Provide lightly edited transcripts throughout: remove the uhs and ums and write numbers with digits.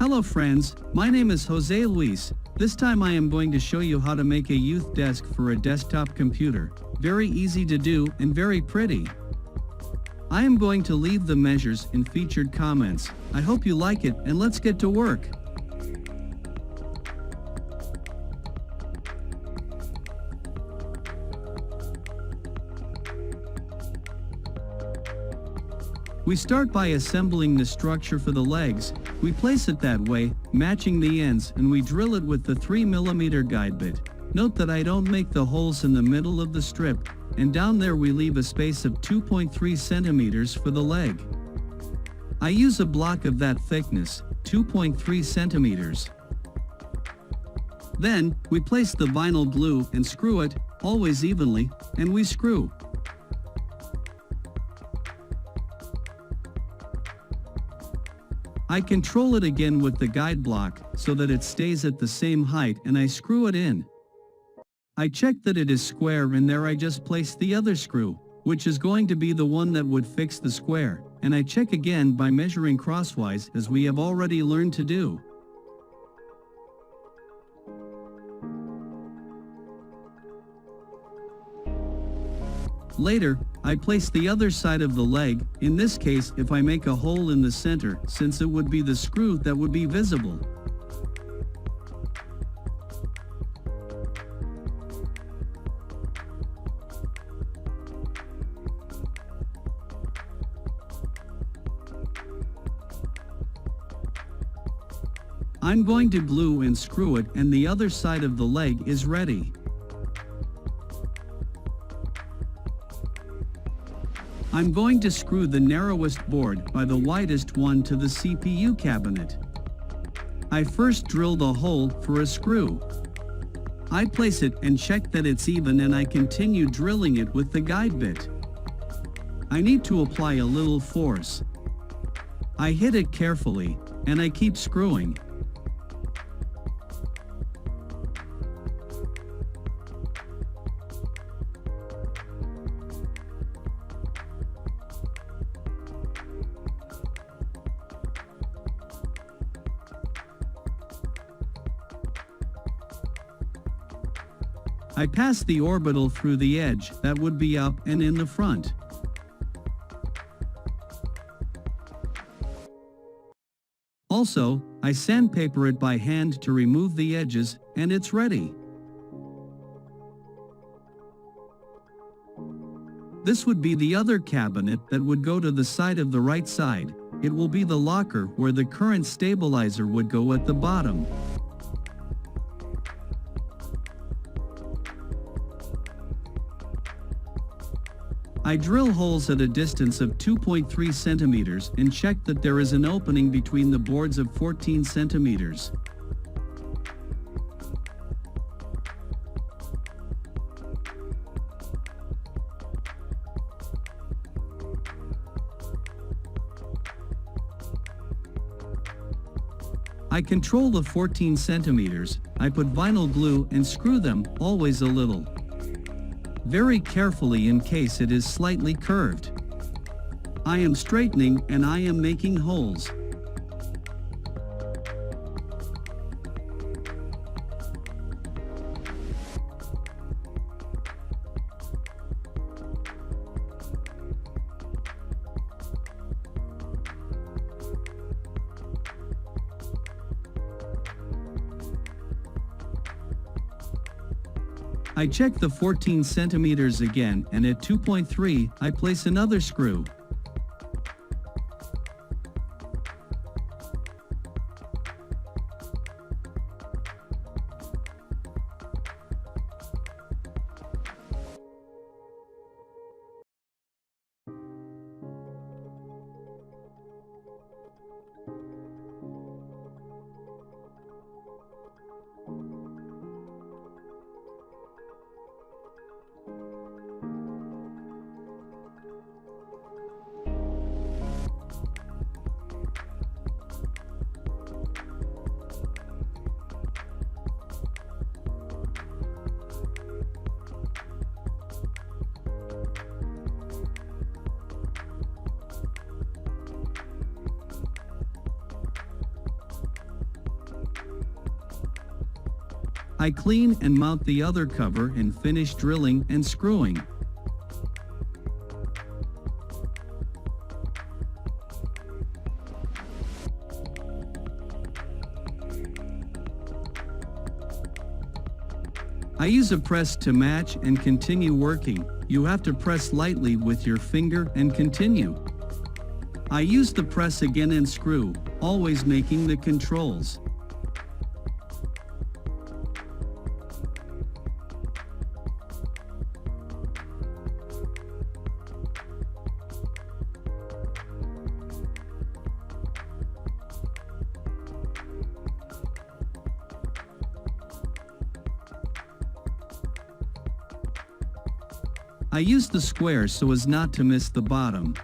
Hello friends, my name is Jose Luis. This time I am going to show you how to make a youth desk for a desktop computer. Very easy to do and very pretty. I am going to leave the measures in featured comments. I hope you like it and let's get to work. We start by assembling the structure for the legs. We place it that way, matching the ends, and we drill it with the 3mm guide bit. Note that I don't make the holes in the middle of the strip, and down there we leave a space of 2.3 centimeters for the leg. I use a block of that thickness, 2.3 centimeters. Then, we place the vinyl glue and screw it, always evenly, and we screw. I control it again with the guide block so that it stays at the same height and I screw it in. I check that it is square and there I just place the other screw, which is going to be the one that would fix the square, and I check again by measuring crosswise as we have already learned to do. Later, I place the other side of the leg, in this case if I make a hole in the center, since it would be the screw that would be visible. I'm going to glue and screw it and the other side of the leg is ready. I'm going to screw the narrowest board by the widest one to the CPU cabinet. I first drill the hole for a screw. I place it and check that it's even and I continue drilling it with the guide bit. I need to apply a little force. I hit it carefully, and I keep screwing. I pass the orbital through the edge that would be up and in the front. Also, I sandpaper it by hand to remove the edges, and it's ready. This would be the other cabinet that would go to the side of the right side. It will be the locker where the current stabilizer would go at the bottom. I drill holes at a distance of 2.3 centimeters and check that there is an opening between the boards of 14 centimeters. I control the 14 centimeters. I put vinyl glue and screw them, always a little. Very carefully in case it is slightly curved. I am straightening and I am making holes. I check the 14 centimeters again, and at 2.3 I place another screw. I clean and mount the other cover and finish drilling and screwing. I use a press to match and continue working. You have to press lightly with your finger and continue. I use the press again and screw, always making the controls. I use the square so as not to miss the bottom.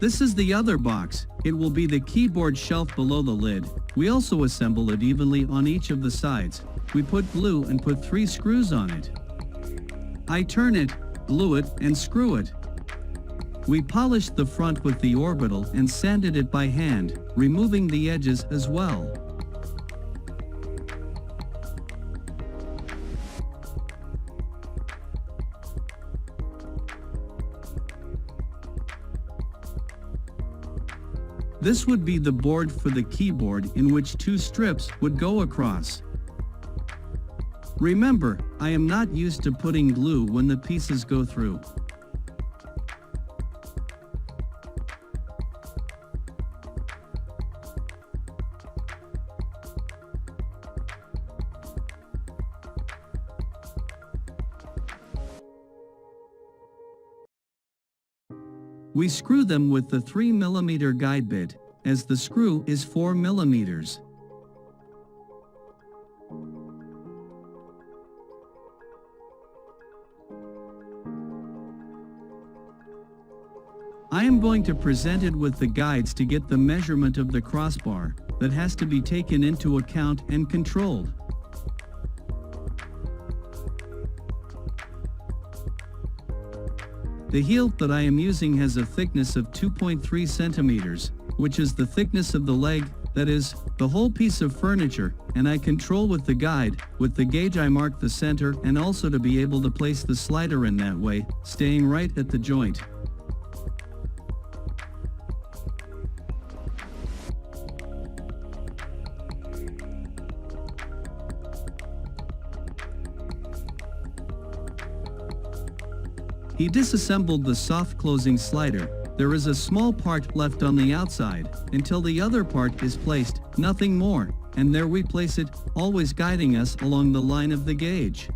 This is the other box. It will be the keyboard shelf below the lid. We also assemble it evenly on each of the sides. We put glue and put 3 screws on it. I turn it, glue it, and screw it. We polished the front with the orbital and sanded it by hand, removing the edges as well. This would be the board for the keyboard in which 2 strips would go across. Remember, I am not used to putting glue when the pieces go through. We screw them with the 3mm guide bit, as the screw is 4mm. I am going to present it with the guides to get the measurement of the crossbar, that has to be taken into account and controlled. The heel that I am using has a thickness of 2.3 centimeters, which is the thickness of the leg, that is, the whole piece of furniture, and I control with the guide. With the gauge I mark the center and also to be able to place the slider in that way, staying right at the joint. He disassembled the soft closing slider. There is a small part left on the outside, until the other part is placed, nothing more, and there we place it, always guiding us along the line of the gauge.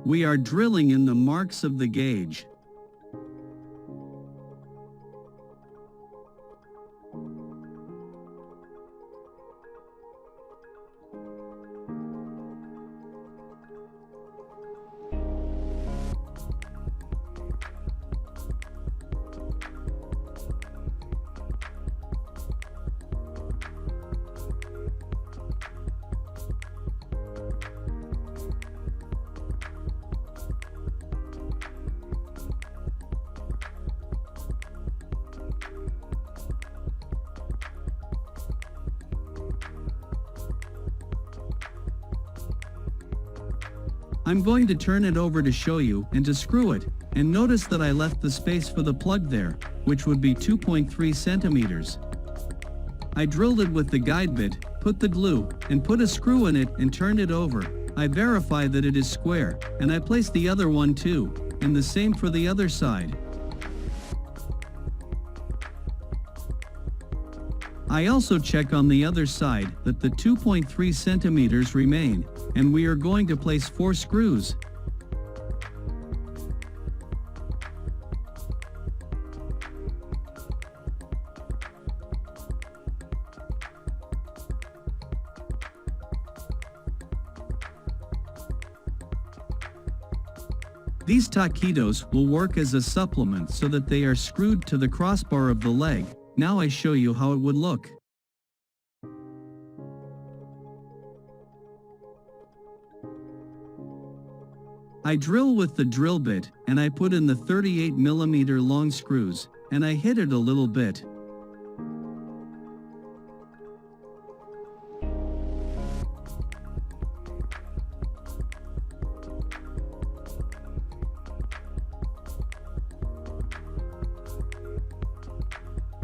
We are drilling in the marks of the gauge. I'm going to turn it over to show you and to screw it, and notice that I left the space for the plug there, which would be 2.3 centimeters. I drilled it with the guide bit, put the glue, and put a screw in it and turned it over. I verify that it is square, and I place the other one too, and the same for the other side. I also check on the other side that the 2.3 centimeters remain, and we are going to place 4 screws. These taquitos will work as a supplement so that they are screwed to the crossbar of the leg. Now I show you how it would look. I drill with the drill bit, and I put in the 38mm long screws, and I hit it a little bit.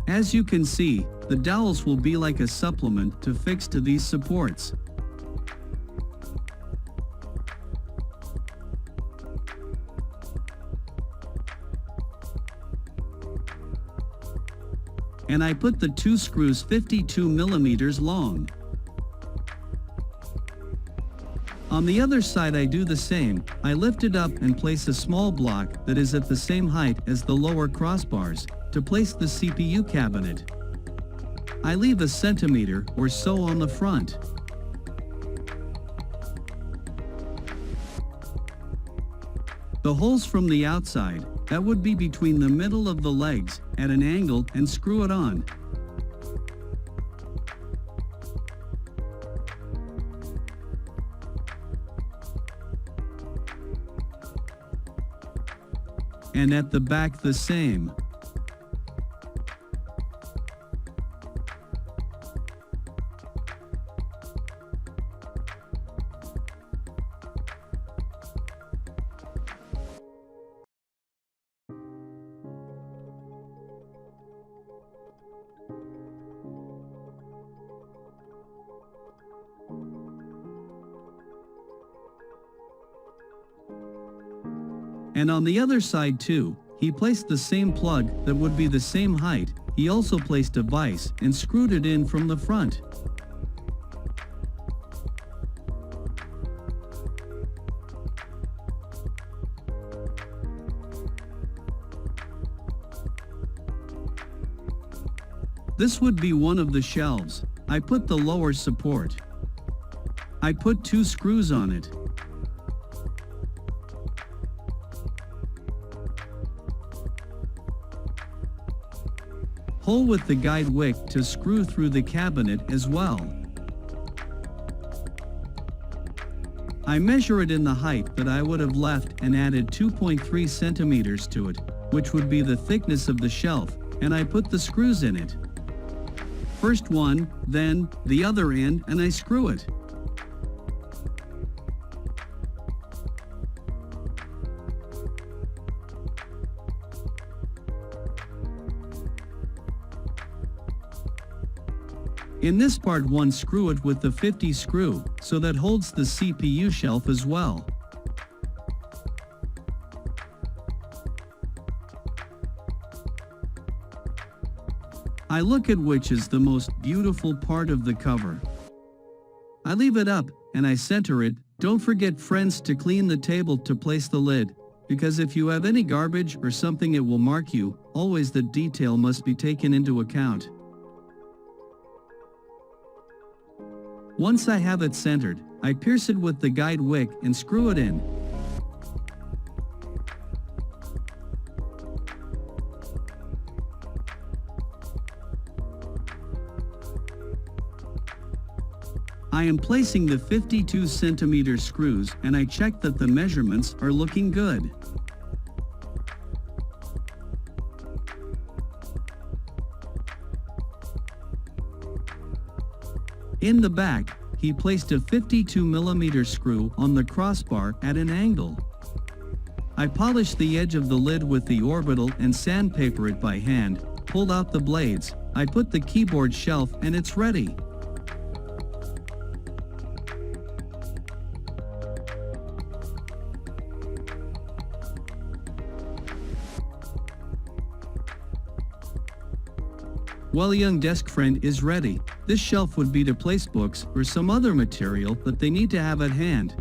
As you can see, the dowels will be like a supplement to fix to these supports. And I put the 2 screws 52mm long. On the other side I do the same. I lift it up and place a small block that is at the same height as the lower crossbars to place the CPU cabinet. I leave a centimeter or so on the front. The holes from the outside, that would be between the middle of the legs, at an angle, and screw it on. And at the back the same. And on the other side too, he placed the same plug that would be the same height. He also placed a vise and screwed it in from the front. This would be one of the shelves. I put the lower support. I put 2 screws on it. Hole with the guide wick to screw through the cabinet as well. I measure it in the height that I would have left and added 2.3 centimeters to it, which would be the thickness of the shelf, and I put the screws in it. First one, then the other end, and I screw it. In this part 1 screw it with the 50 screw, so that holds the CPU shelf as well. I look at which is the most beautiful part of the cover. I leave it up, and I center it. Don't forget, friends, to clean the table to place the lid, because if you have any garbage or something it will mark you. Always the detail must be taken into account. Once I have it centered, I pierce it with the guide wick and screw it in. I am placing the 52 centimeter screws, and I check that the measurements are looking good. In the back, he placed a 52mm screw on the crossbar at an angle. I polished the edge of the lid with the orbital and sandpaper it by hand, pulled out the blades, I put the keyboard shelf and it's ready. Well, young desk friend is ready. This shelf would be to place books or some other material that they need to have at hand.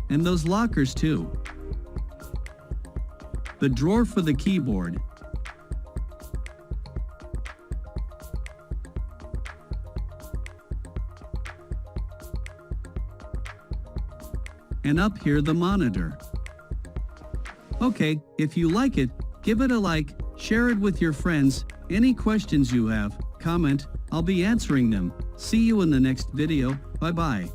And those lockers too. The drawer for the keyboard. And up here the monitor. Okay, if you like it, give it a like, share it with your friends. Any questions you have, comment, I'll be answering them. See you in the next video. Bye bye.